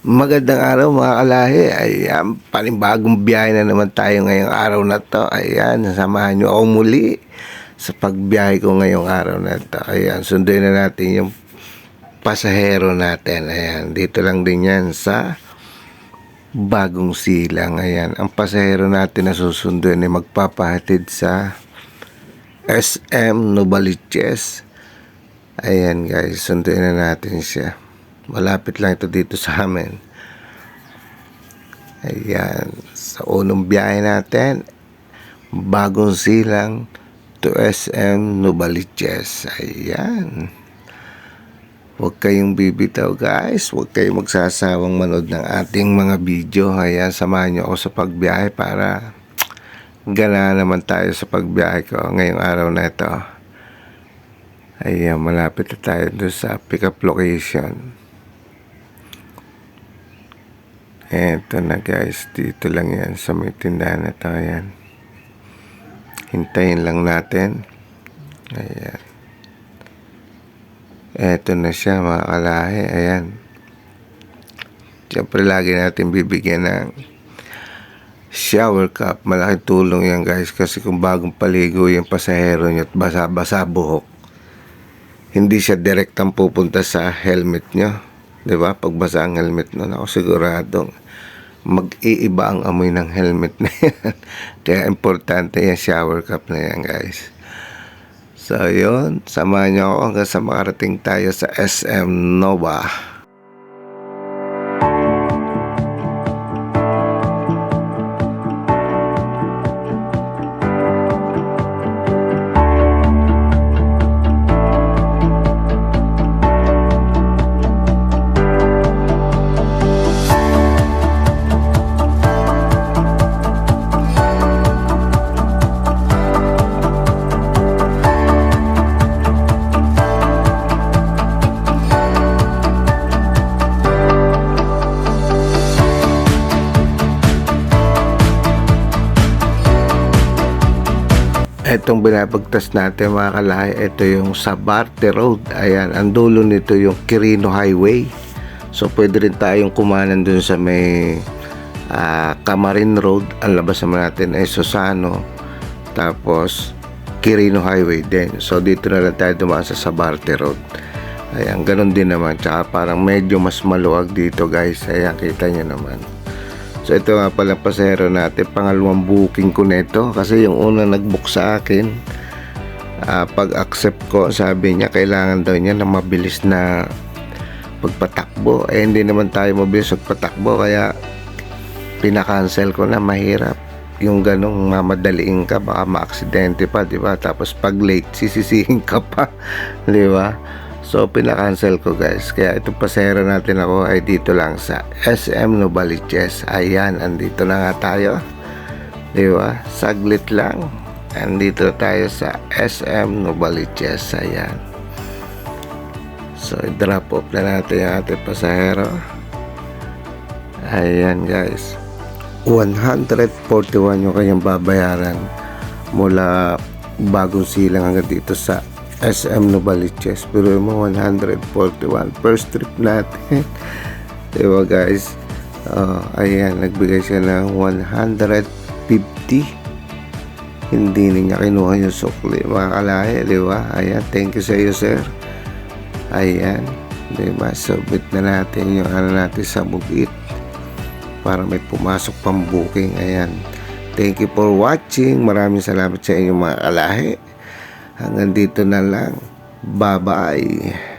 Magandang araw mga kalahi. Ayan, panibagong biyahe na naman tayo ngayong araw na to. Ayan, samahan nyo ako muli sa pagbiyahe ko ngayong araw na to. Ayan, sunduin na natin yung pasahero natin. Ayan, dito lang din yan sa Bagong Silang. Ayan, ang pasahero natin na susunduin ay magpapahatid sa SM Novaliches. Ayan guys, sunduin na natin siya. Malapit lang ito dito sa amin. Ayan, sa unang biyahe natin, Bagong Silang to SM Novaliches. Ayan, huwag kayong bibitaw guys, huwag kayong magsasawang manood ng ating mga video. Ayan, samahan nyo ako sa pagbiyahe para gana naman tayo sa pagbiyahe ko ngayong araw na ito. Ayan, malapit na tayo doon sa pick up location. Eto na guys, dito lang yan sa may tindahan na to. Ayan, hintayin lang natin. Ayan, eto na siya mga kalahi. Ayan, siyempre lagi natin bibigyan ng shower cup. Malaking tulong yan guys, kasi kung bagong paligo yung pasahero nyo at basa-basa buhok, hindi siya direktang pupunta sa helmet nyo, diba? Pag basa ang helmet nyo, ako siguradong mag-iiba ang amoy ng helmet na yan. Kaya importante yung shower cup na yan guys. So yun, samahan nyo ako hanggang sa makarating tayo sa SM Nova. Itong binabagtas natin mga kalahi, ito yung Sabarte Road. Ayan, ang dulo nito yung Quirino Highway. So pwede rin tayong kumanan dun sa may Camarin Road. Ang labas naman natin ay Susano, tapos Quirino Highway din. So dito na lang tayo dumaan sa Sabarte Road. Ayan, ganun din naman. Tsaka parang medyo mas maluwag dito guys. Ayan, kita nyo naman. So ito nga pala pasahero natin, pangalawang booking ko nito, kasi yung una nag-book sa akin, pag accept ko, sabi niya kailangan daw niya na mabilis na pagpatakbo. Hindi naman tayo mabilis magpatakbo, kaya pinakancel ko na. Mahirap yung ganong mamadaliin ka, baka maaksidente pa, diba? Tapos pag late, sisisihin ka pa, diba? So pinakancel ko guys. Kaya itong pasahero natin ako ay dito lang sa SM Novaliches. Ayan, andito na nga tayo, diba? Saglit lang, andito tayo sa SM Novaliches. Ayan, so i-drop off na natin yung ating pasahero. Ayan guys, 141 yung kanyang babayaran mula Bagong Silang hanggang dito sa SM Novaliches. Pero mo 141 first trip natin. Diba guys? Ayan, nagbigay siya ng 150. Hindi niya kinuha yung sukli mga kalahi, diba? Ayan, thank you sa iyo sir. Ayan, diba? Submit na natin yung ano natin sa bukit para may pumasok pang booking. Ayan, thank you for watching. Maraming salamat sa inyo mga kalahi. Hanggang dito na lang. Bye-bye.